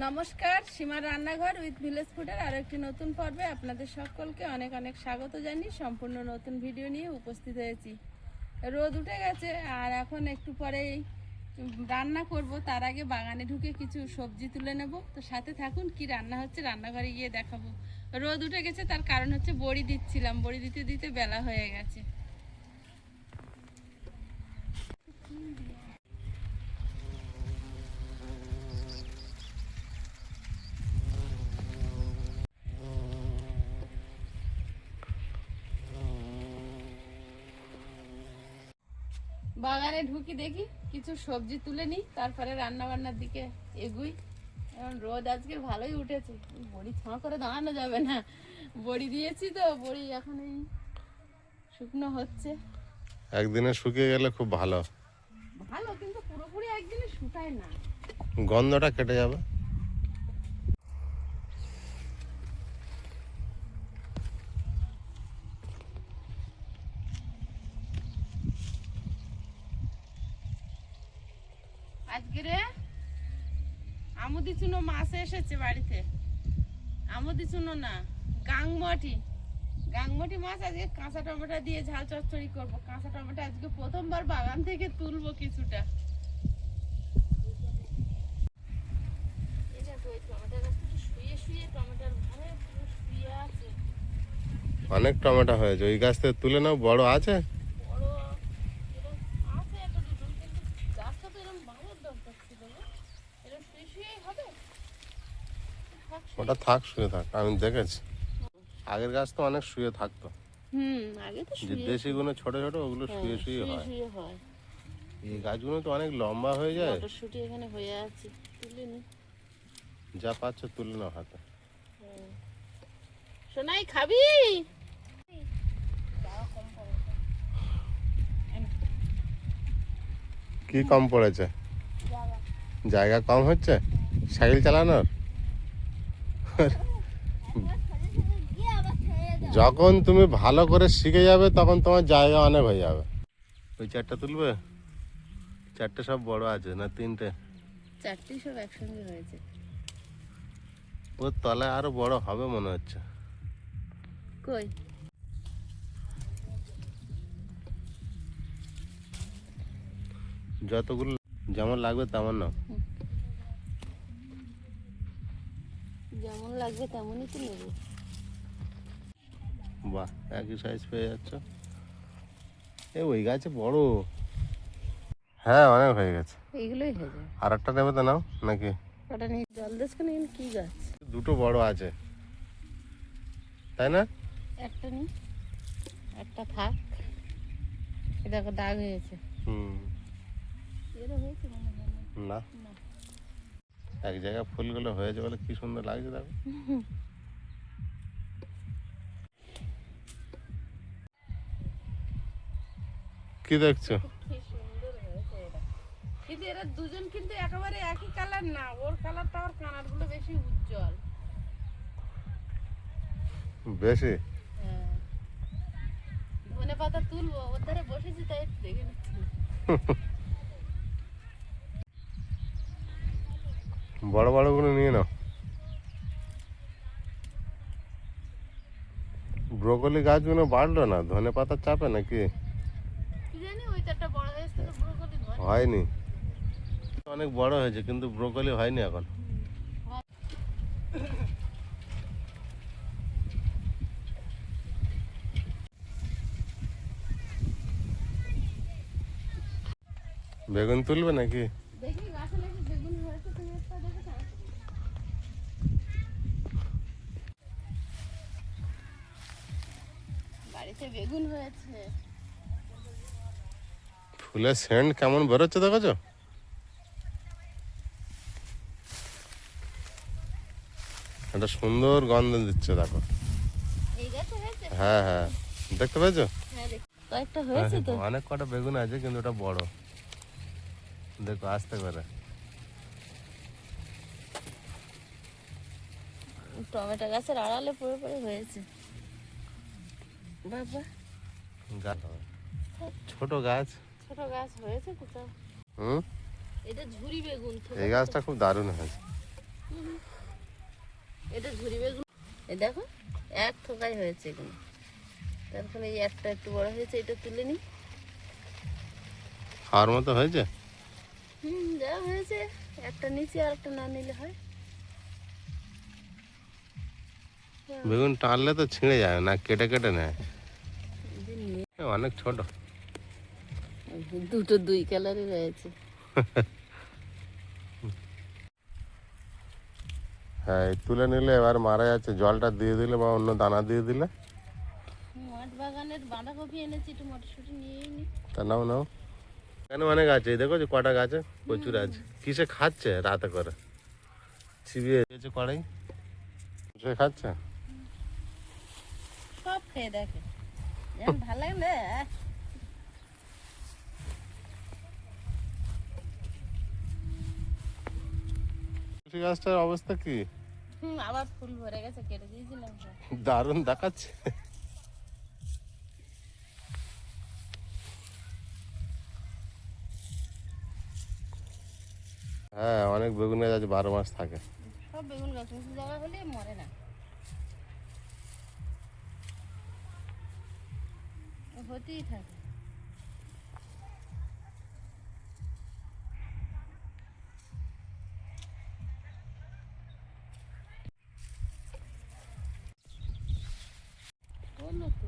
নমস্কার, সীমার রান্নাঘর উইথ ভিলেজ ফুডের আরো একটি নতুন পর্বে আপনাদের সকলকে অনেক অনেক স্বাগত জানিয়ে সম্পূর্ণ নতুন ভিডিও নিয়ে উপস্থিত হয়েছি। রোদ উঠে গেছে আর এখন একটু পরেই রান্না করব। তার আগে বাগানে ঢুকে কিছু সবজি তুলে নেব। তো সাথে থাকুন, কি রান্না হচ্ছে রান্নাঘরে গিয়ে দেখাবো। রোদ উঠে গেছে, তার কারণ হচ্ছে বড়ি দিচ্ছিলাম, বড়ি দিতে দিতে বেলা হয়ে গেছে। বাগানে ঢুকি, দেখি কিছু সবজি তুলে নিই, তারপরে রান্না বান্নার দিকে এগুই। এখন রোদ আজকে ভালোই উঠেছে, বড়ি ছোঁয়া করে দাঁড়ানো যাবে না। বড়ি দিয়েছি তো, বড়ি এখন এই শুকনো হচ্ছে। একদিনে শুকিয়ে গেলে খুব ভালো, ভালো, কিন্তু পুরোপুরি একদিনে শুকায় না, গন্ধটা কেটে যাবে। আজকে রে আমুদি চুনো মাছ এসেছে বাড়িতে। আমুদি চুনো না, গাংমটি। গাংমটি মাছ আজকে কাঁচা টমেটো দিয়ে ঝাল চচ্চড়ি করব। কাঁচা টমেটো আজকে প্রথমবার বাগান থেকে তুলবো কিছুটা। অনেক টমেটো হয়েছে, ওই গাছ থেকে তুলে নাও। বড় আছে? ওটা থাক, শুয়ে থাক, আমি দেখেছি আগের গাছ তো অনেক শুয়ে থাকতো। আগে তো যে দেশিগুলো ছোট ছোট, ওগুলো শুয়ে শুয়ে হয়। এই গাছগুলো তো অনেক লম্বা হয়ে যায়। মটরশুঁটি এখানে হয়ে আছে, তুলে নি। যা পাচ্ছ তুলে নাও হাতে। সোনাই খাবি? কি কম পড়েছে? জায়গা কম হচ্ছে সাইকেল চালানোর। যখন তুমি ভালো করে শিখে যাবে তখন তোমার জায়গা অনেক হয়ে যাবে। ওই চারটা তুলবে? চারটে সব বড় আছে না তিনটে? চারটি সব একসঙ্গে হয়েছে। ওর তলায় আরো বড় হবে মনে হচ্ছে। কই? যতগুলো যেমন লাগবে তেমন নাও। যেমন লাগবে তেমনই তো নেব। বাহ, একই সাইজ পেয়ে যাচ্ছ। ওই গাছে বড়। হ্যাঁ, অনেক হয়ে গেছে। এইগুলোই হয়ে যায়। আর একটা নেবে তো নাও নাকি? ওটা নিয়ে জল দেশ কেন? কি গাছ? দুটো বড় আছে তাই না? একটা নি, একটা থাক। এ দেখো দাগ হয়েছে। এরও হয়েছে মনে হয় না, এক জায়গায় ফুলগুলো হয়েছে বলে কি সুন্দর লাগছে দেখো। কি দেখছো? কি সুন্দর হয়েছে এটা। কিন্তু এরা দুজন কিন্তু একেবারে একই কালার না, ওর কালারটা আর কানারগুলো বেশি উজ্জ্বল। বেশি? হ্যাঁ, ধনে পাতা তুলবো, ওর ধারে বসেছি তাই একটু দেখে নিচ্ছি। বড় বড় গুলো নিয়ে নাও। ব্রোকলি গাছগুলো বাড়লো না, ধনে পাতার চাপে নাকি? কি জানি, ওই চারটা বড় হয়েছে তো ব্রোকলি ধরে। হয়নি, অনেক বড় হয়েছে কিন্তু ব্রোকলি হয়নি এখন। বেগুন তুলবে নাকি? দেখি গাছে লেগে বেগুন হয়েছে, তুমি একটা দেখেছো? বাড়িতে বেগুন হয়েছে। ফুলের সেন্ট কেমন বেরোচ্ছে দেখেছো? একটা সুন্দর গন্ধ দিচ্ছে দেখো। এই গাছে হয়েছে? হ্যাঁ হ্যাঁ, দেখতে পেয়েছো? হ্যাঁ, কয়েকটা হয়েছে তো। অনেক কটা বেগুন আছে কিন্তু ওটা বড়। দেখো আস্তে করে। টমেটো গাছের আড়ালে পড়ে পড়ে হয়েছে। বাবা, ছোট গাছ। ছোট গাছ হয়েছে তো। হুম, এটা ঝুরি বেগুন। এই গাছটা খুব দারুণ হয়েছে। এটা ঝুরি বেগুন, এই দেখো এক থোকাই হয়েছে এগুলো। তারপরে এই একটা একটু বড় হয়েছে, এটা তুলে নিই। খাওয়ার মতো হয়েছে? যা হয়েছে, একটা নিচে আর একটা না নিলে হয়। বেগুন টানলে তো ছিঁড়ে যায় না, কেটে কেটে নেয়। অনেক ছোট। দুটো দুই কালারই রয়েছে। হ্যাঁ, এই তুলে নিলে এবার মারা যাচ্ছে, জলটা দিয়ে দিলে বা অন্য দানা দিয়ে দিলে। মাঠ বাগানের বাঁধাকপি এনেছি, একটু মটরশুঁটি নিয়েই নি। তা নাও নাও। কেন অনেক আছে, এই দেখো যে কটা গাছে প্রচুর আছে। কিসে খাচ্ছে রাতে করে? চিবিয়ে দিয়েছে কড়াই, কিসে খাচ্ছে? সব খেয়ে দেখে, যেমন ভালো লাগে না। তুলসী গাছটার অবস্থা কি? আবার ফুল ভরে গেছে, কেটে দিয়েছিলাম সব। দারুণ দেখাচ্ছে। হ্যাঁ, অনেক বেগুন গাছ আছে, 12 মাস থাকে। সব বেগুন গাছ উঁচু জায়গা হলে মরে না, হতেই থাকে। বললো তো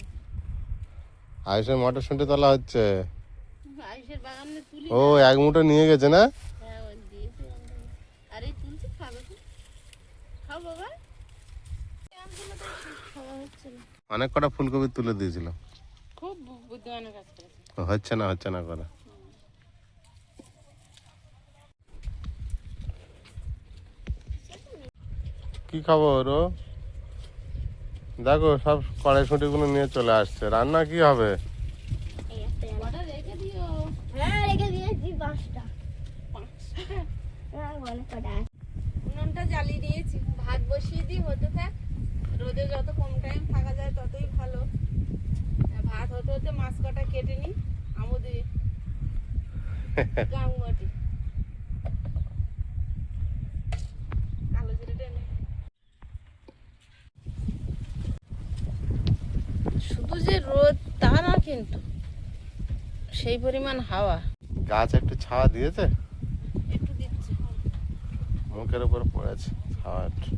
আইসের মটরশুঁটি তোলা হচ্ছে। আইসের বাগানে তুলি। ও এক মুঠো নিয়ে গেছে না? হ্যাঁ, ওই দিয়েছি আমরা। আর এই তুলছি, খাবে তো, খাও বাবা। এই আমগুলো তো খাওয়া হচ্ছে না। অনেক কটা ফুলকপি তুলে দিয়েছিল। খুব বুদ্ধিমানের কাজ করেছে। হচ্ছে না হচ্ছে না করে। কি খবর? ও দেখো সব কড়াইশুঁটি গুলো নিয়ে চলে আসছে। রান্না কি হবে? কটা রেখে দিও। হ্যাঁ, রেখে দিয়েছি 5টা। 5টা। হ্যাঁ, অনেক কটা আছে। উনুনটা জ্বালিয়ে দিয়েছি, ভাত বসিয়ে দিই, হতে থাক। রোদে যত কম টাইম থাকা যায় ততই ভালো। ভাত হতে হতে মাছ কটা কেটে নিই, আমুদি গাঙ্গুয়াটি কালো জিরেটা এনে। শুধু যে রোদ তা না, কিন্তু সেই পরিমাণ হাওয়া। গাছ একটু ছাওয়া দিয়েছে, একটু দিচ্ছে। মুখের উপর পড়েছে ছাওয়া একটু।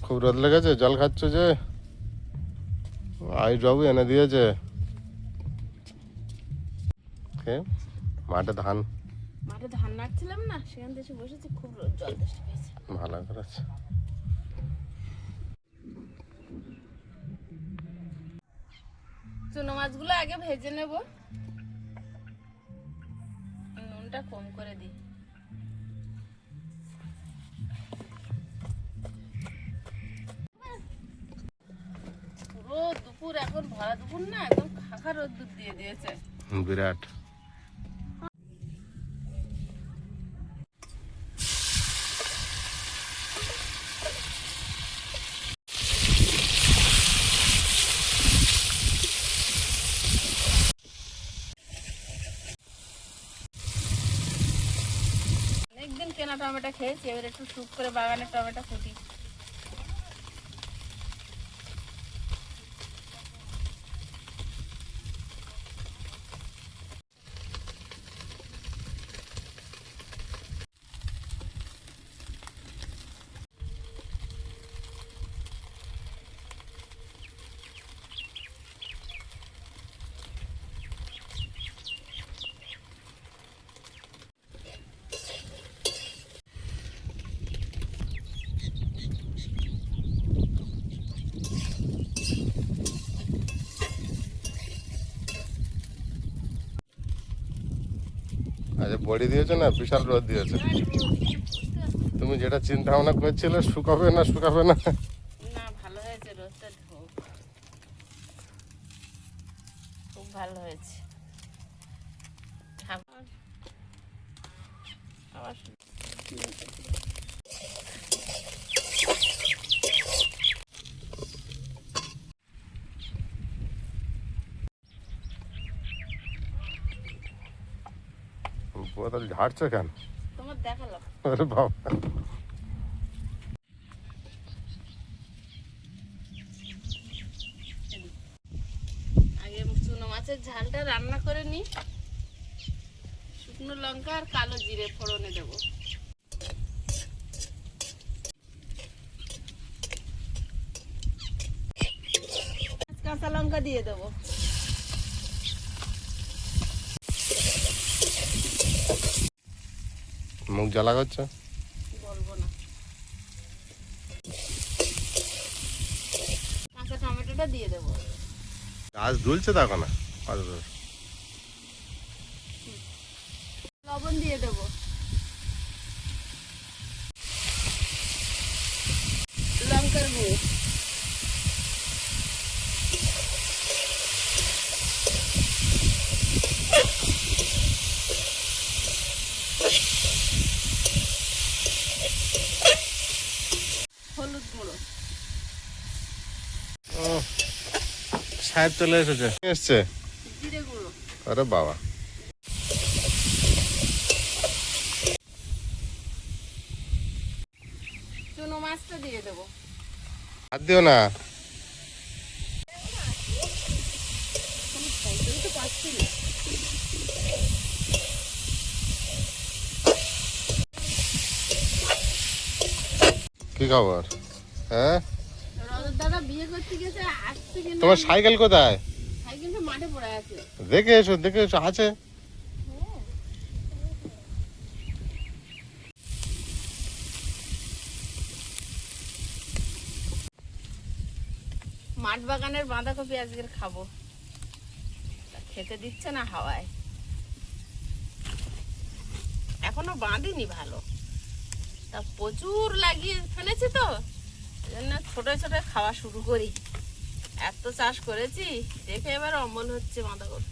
খুব রোদ লেগেছে, জল খাচ্ছ যে? আই বাবু এনে দিয়েছে। মাঠে ধান মাঠে ধান নাড়ছিলাম না, সেখান থেকে এসে বসেছি, খুব রোদ, জল তেষ্টা পেয়েছে। ভালো করেছে। চুনো মাছগুলো আগে ভেজে নেব, নুনটা কম করে দিই। পুরো দুপুর, এখন ভরা দুপুর না, একদম খাখা রোদ্দুর দিয়ে দিয়েছে। বিরাট। অনেকদিন কেনা টমেটো খেয়েছি, এবার একটু শুক করে বাগানের টমেটো ফুটি। আচ্ছা, বড়ি দিয়েছো না, বিশাল রোদ দিয়েছে। তুমি যেটা চিন্তা ভাবনা করছিলে শুকাবে না শুকাবে না, না, ভালো হয়েছে, রোদটা খুব ভালো হয়েছে। আবার বোতল ঝাড়ছো কেন? তোমার দেখালাম। আরে বাবা, আগে চুনো মাছের ঝালটা রান্না করে নি, শুকনো লঙ্কা আর কালো জিরে ফোড়নে দেবো। কাঁচা লঙ্কা দিয়ে দেবো। মুখ জ্বালা করছে। বলবো না। কাঁচা টমেটোটা দিয়ে দেবো। গাছ দুলছে দেখো না। লবণ দিয়ে দেবো। লঙ্কার গুঁড়ো। হলুদ গুঁড়ো। সাহেব চলে এসছে। জিরে গুঁড়ো। আরে বাবা, চুনো মাছটা দিয়ে দেবো। হাত দিও না। তো পাচ্ছি না। কি খবর? হ্যাঁ, রজত দাদা বিয়ে করতে গেছে, আসছে কিনা তোমার সাইকেল কোথায়? সাইকেলটা মাঠে পড়ে আছে। দেখে এসো আছে। মাঠ বাগানের বাঁধাকপি আজকের খাবো। তা খেতে দিচ্ছে না হাওয়ায়, এখনো বাঁধিনি ভালো, তা প্রচুর লাগিয়ে ফেলেছি তো, এজন্য ছোট ছোট খাওয়া শুরু করি। এত চাষ করেছি, দেখে এবার অম্বল হচ্ছে বাঁধাকপি।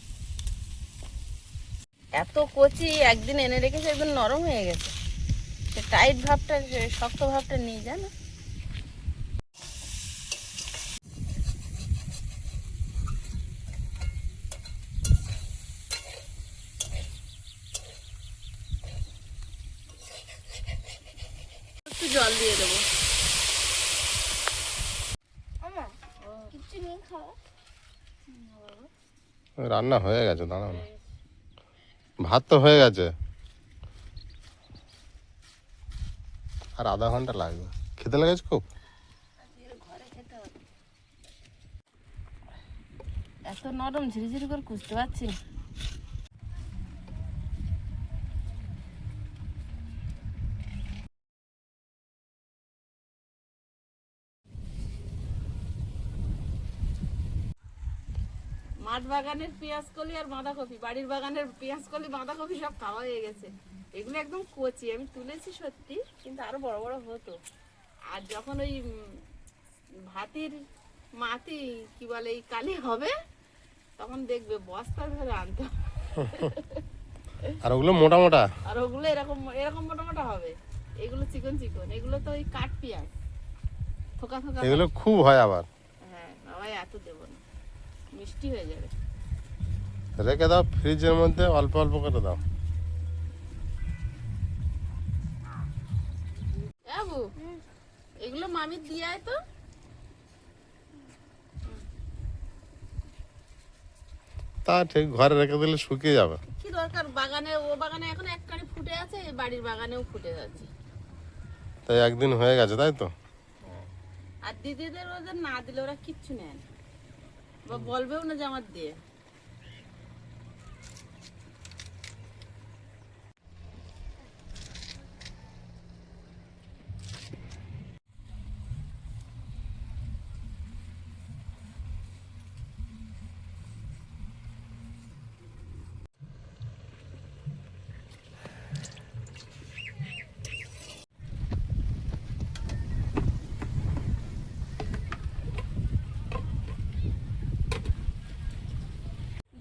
এত কচি, একদিন এনে রেখেছে একদিন নরম হয়ে গেছে। সে টাইট ভাবটা, শক্ত ভাবটা নেই, জানো। একটু জল দিয়ে দেবো। আমার কিচ্ছু নেই খাওয়া। রান্না হয়ে গেছে, দাঁড়াও না। ভাত তো হয়ে গেছে, আর আধা ঘন্টা লাগবে। খেতে লেগেছে খুব। ঘরে খেতে হবে। এত নরম, ঝিরিঝিরি করে কুচতে পারছি না। মাঠ বাগানের পেঁয়াজ কলি আর বাঁধাকপি, বাড়ির বাগানের পেঁয়াজ কলি বাঁধাকপি সব খাওয়া হয়ে গেছে। এগুলো একদম কচি, আমি তুলেছি সত্যি, কিন্তু আরো বড় বড় হতো। আর যখন ওই ভাতির মাটি কি বলে এই কালি হবে, তখন দেখবে বস্তা ধরে আনতে হবে। আর ওগুলো মোটা মোটা। আর ওগুলো এরকম এরকম মোটা মোটা হবে, এগুলো চিকন চিকন, এগুলো তো ওই কাঠ পেঁয়াজ, থোকা থোকা। এগুলো খুব হয় আবার। হ্যাঁ বাবা, এত দেবো না, মিষ্টি হয়ে যাবে। রেখে দাও ফ্রিজের মধ্যে, অল্প অল্প করে দাও। বাবু, এগুলো মামি দিয়ে আয় তো। তা ঠিক, ঘরে রেখে দিলে শুকিয়ে যাবে। কি দরকার, বাগানে, ও বাগানে এখন একটানে ফুটে আছে, এই বাড়ির বাগানেও ফুটে যাচ্ছে। তাই একদিন হয়ে গেছে, তাই তো। আর দিদিদের ওদের না দিলে ওরা কিচ্ছু নেয় না, বা বলবেও না যে আমার দিয়ে।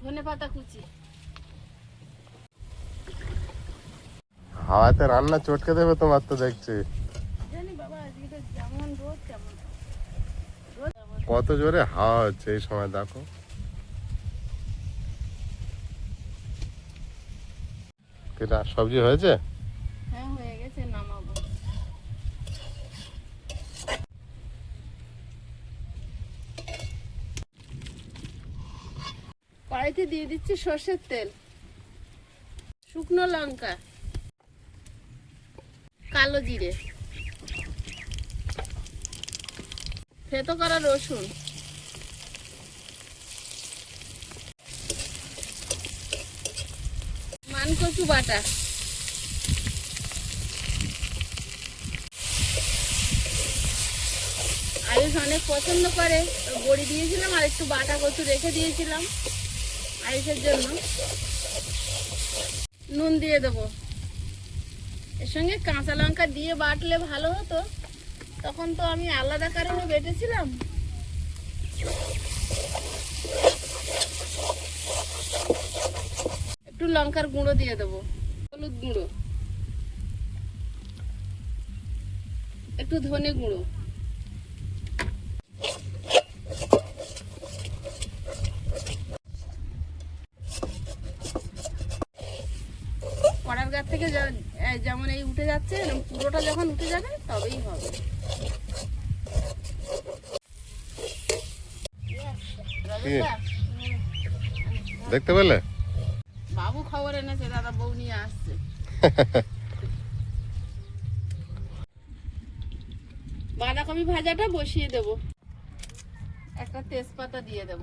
ধনেপাতা কুচি। হাওয়াতে রান্না চটকে দেবে তোমার, তো দেখছি। জানি বাবা, আজকে যেমন রোদ তেমন কত জোরে হাওয়া হচ্ছে এই সময়, দেখো। সেটা সবজি হয়েছে? হ্যাঁ হয়ে গেছে, নামাবো। কড়াইতে দিয়ে দিচ্ছি সর্ষের তেল, শুকনো লঙ্কা, কালো জিরে, থেতো করা রসুন, মানকচু বাটা, আয়ুষ অনেক পছন্দ করে, তো বড়ি দিয়েছিলাম আর একটু বাটা কচু রেখে দিয়েছিলাম আয়ুষের জন্য। নুন দিয়ে দেবো, এর সঙ্গে কাঁচা লঙ্কা দিয়ে বাটলে ভালো হতো, তখন তো আমি আলাদা কারণে বেটেছিলাম। একটু লঙ্কার গুঁড়ো দিয়ে দেবো, হলুদ গুঁড়ো, একটু ধনে গুঁড়ো, কড়ার গাছ থেকে যেমন এই উঠে যাচ্ছে, এরকম পুরোটা যখন উঠে যাবে তবেই হবে। দেখতে পেলে? বাবু খবর এনেছে, দাদা বউ নিয়ে আসছে। বাঁধাকপি ভাজাটা বসিয়ে দেব, একটা তেজপাতা দিয়ে দেব,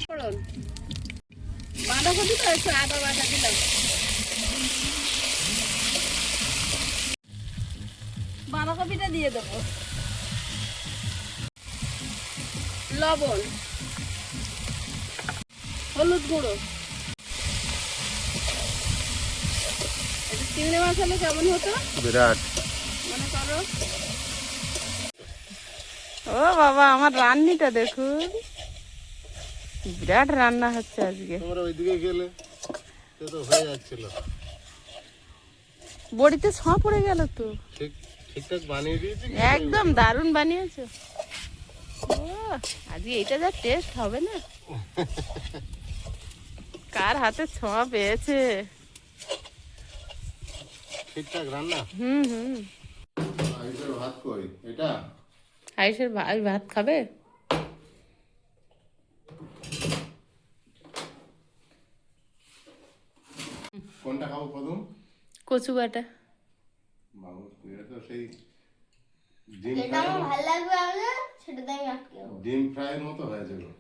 ফোড়ন, বাঁধাকপিটা একটু আদা বাটা দিলাম, বাঁধাকপিটা দিয়ে দেবো, লবণ, হলুদ গুঁড়ো, চিংড়ি মাছ হলে কেমন হতো বিরাট। মনে করো। ও বাবা, আমার রান্নিটা দেখুন, বিরাট রান্না হচ্ছে আজকে। তোমরা ওইদিকে গেলে তো হয়ে যাচ্ছিল। বড়িতে ছোঁয়া পড়ে গেল তো, ঠিকঠাক বানিয়ে দিয়েছি, একদম দারুণ বানিয়েছো। ও আজকে এটা যা টেস্ট হবে না, কার হাতে ছোঁয়া পেয়েছে। ঠিকঠাক রান্না। হুম। আইসের ভাত কই এটা? আয়ুষের ভাত খাবে? কোনটা খাবো প্রথম? কচু বাটা। বাবু এটা তো সেই ডিম যেটা আমার ভালো লাগবে আগে সেটাতে আমি আটকে যাবো। ডিম ফ্রাইয়ের মতো হয়েছে গো।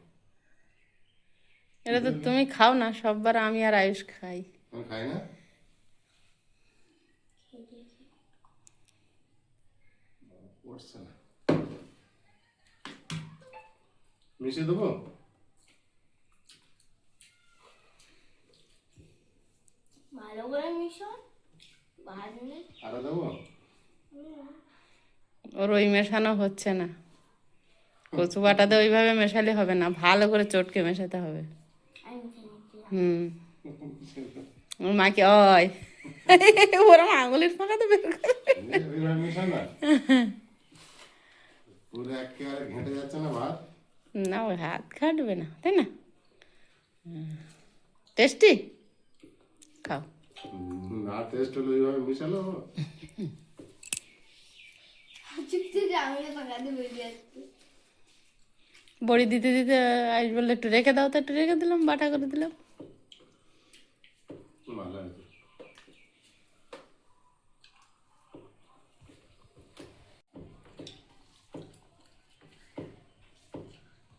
এটা তো তুমি খাও না, সববার আমি আর আয়ুষ খাই। আমি খাই না। পড়ছে না, মিশিয়ে দেবো। ভালো করে মিশন ভাজলে আরো দেবো। ওর ওই মেশানো হচ্ছে না, কচু বাটাতে ওইভাবে মেশালে হবে না, ভালো করে চটকে মেশাতে হবে। আমি মিশে নিচ্ছি। হুম, ওর মাকে ওই ওরম আঙুলের ফাঁকাতে বের করে। এইভাবে মিশা না, পুরো একেবারে ঘেঁটে যাচ্ছে না ভাত। না, ওই হাত খাটবে না, তাই না? টেস্টি, খাও। না টেস্ট হলো এইভাবে মিশালো। চুপ থেকে আঙুলে পাকাতে বেরিয়ে যাচ্ছে। বড়ি দিতে দিতে আইস বললে একটু রেখে দাও, তো একটু রেখে দিলাম, বাটা করে দিলাম। ভালো হয়েছে।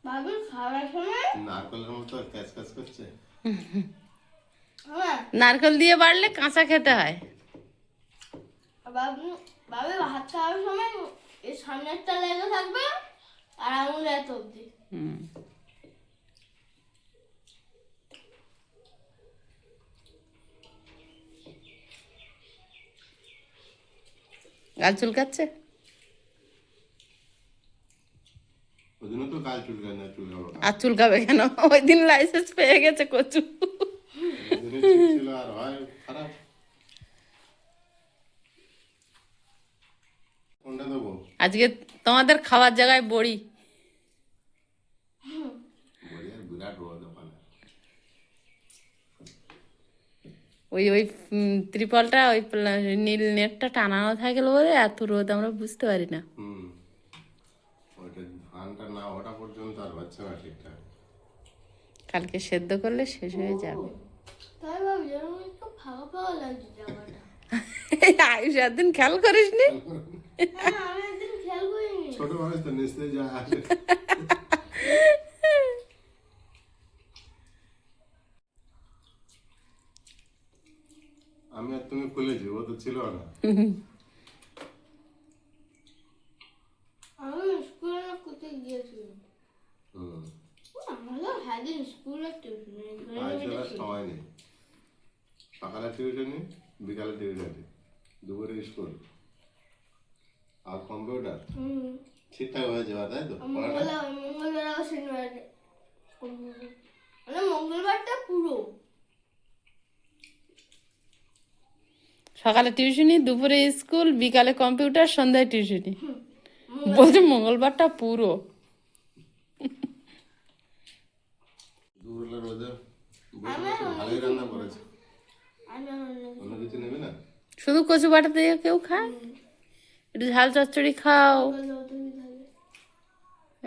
বাবুর খাওয়ার সময় নারকেলের মতো ক্যাচ ক্যাচ করছে। হ্যাঁ নারকেল দিয়ে বাড়লে কাঁচা খেতে হয়। বাবু ভাত খাওয়ার সময় এর সামনেরটা লেগে থাকবে আর আঙুলে এত অব্দি। হুম, গাল চুলকাচ্ছে। ওই জন্য তো কাল চুলকায় না, চুলকাবো না। আর চুলকাবে কেন? ওই দিন লাইসেন্স পেয়ে গেছে কচু। ওই দিনই ঠিক ছিল আর হয় খারাপ। কোনটা দেবো? আজকে তোমাদের খাওয়ার জায়গায় বড়ি। বড়ি আর বিরাট রোদ ওখানে। ওই ওই ত্রিপলটা ওই নীল নেটটা টানানো থাকলে বলে এত রোদ আমরা বুঝতে পারি না। ওইটা ধানটা না ওঠা পর্যন্ত আর হচ্ছে না ঠিকঠাক। কালকে সেদ্ধ করলে শেষ হয়ে যাবে। তাই ভাবছি আমার একটু ফাঁকা ফাঁকা লাগছে জায়গাটা। আয়ুষ একদিন খেয়াল করিস নি? হ্যাঁ, আমি একদিন খেয়াল করিনি। ছোট মানুষ তো নিশ্চয়ই যা আসে। আমি আর তুমি খুলেছি, ও তো ছিল না। আমি স্কুলে না কোথায় গিয়েছিলাম। আমাদের হ্যাঁ স্কুলের টিউশন আইসলা সময় নেই, সকালে টিউশনি, বিকালে টিউশনি, দুপুরে স্কুল আর কম্পিউটার ঠিকঠাক হয়ে যাওয়া, তাই তো? মঙ্গলবার আর শনিবার মানে মঙ্গলবারটা পুরো সকালে টিউশনি, দুপুরে স্কুল, বিকালে কম্পিউটার, সন্ধ্যায় টিউশনি। বলছে মঙ্গলবারটা পুরো। দুপুরবেলা রোদে ভালোই রান্না করেছে। অন্য কিছু নেবে না? শুধু কচু বাটা দিয়ে কেউ খায়? একটু ঝাল চচ্চড়ি খাও।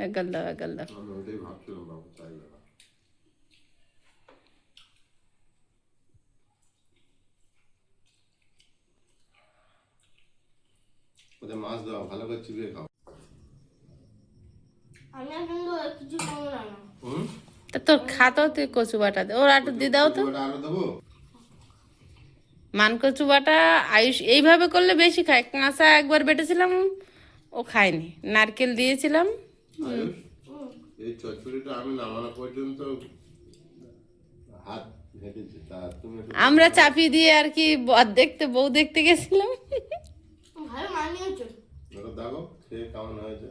একগাল দাও, একগাল দাও। আমি ওটাই ভাবছিলাম, বাবু চাইবে না। ওদের মাছ দাও, ভালো করে চিবিয়ে খাও। আমি কিন্তু কিছু খাবো না। তা তোর খাতো তুই কচু বাটা দে, ওর একটু দিয়ে দাও তো। ওটা আরো দেবো? মান কচু বাটা আয়ুষ এইভাবে করলে বেশি খায়। কাঁচা একবার বেটেছিলাম, ও খায়নি। নারকেল দিয়েছিলাম। আয়ুষ, এই চচ্চড়িটা আমি নামানো পর্যন্ত হাত হেঁটেছি, তা তুমি একটু আমরা চাপিয়ে দিয়ে আর কি বউ দেখতে গেছিলাম। ভালো মানিয়েছো। ওটা দেখো খেয়ে কেমন হয়েছে।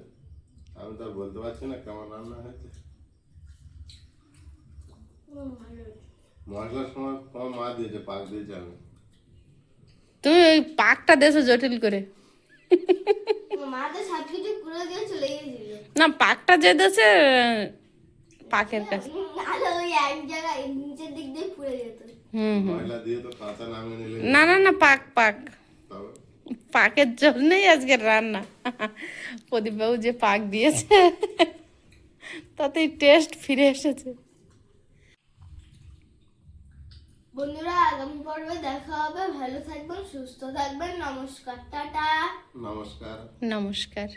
আমি তো আর বলতে পারছি না কেমন রান্না হয়েছে। ভালো হয়েছে। মশলার সময় তোমার মা দিয়েছে, পাক দিয়েছে আমি। তুমি ওই পাকটা দেছো জটিল করে। মাদের সব কিছু করে দিয়ে চলে গিয়েছিল। না, পাকটা যে দেছে পাকের কাছে। নাহলে ওই এক জায়গায় নিচের দিক দিয়ে পুড়ে যেত। ময়লা দিয়ে তো কাঁচা নামিয়ে নিলে না না না, পাক পাক তবে পাকের জন্যই আজকের রান্না। প্রদীপ বাবু যে পাক দিয়েছে তাতেই টেস্ট ফিরে এসেছে। বন্ধুরা আগামী পর্বে দেখা হবে। ভালো থাকবেন, সুস্থ থাকবেন। নমস্কার, টাটা। নমস্কার। নমস্কার।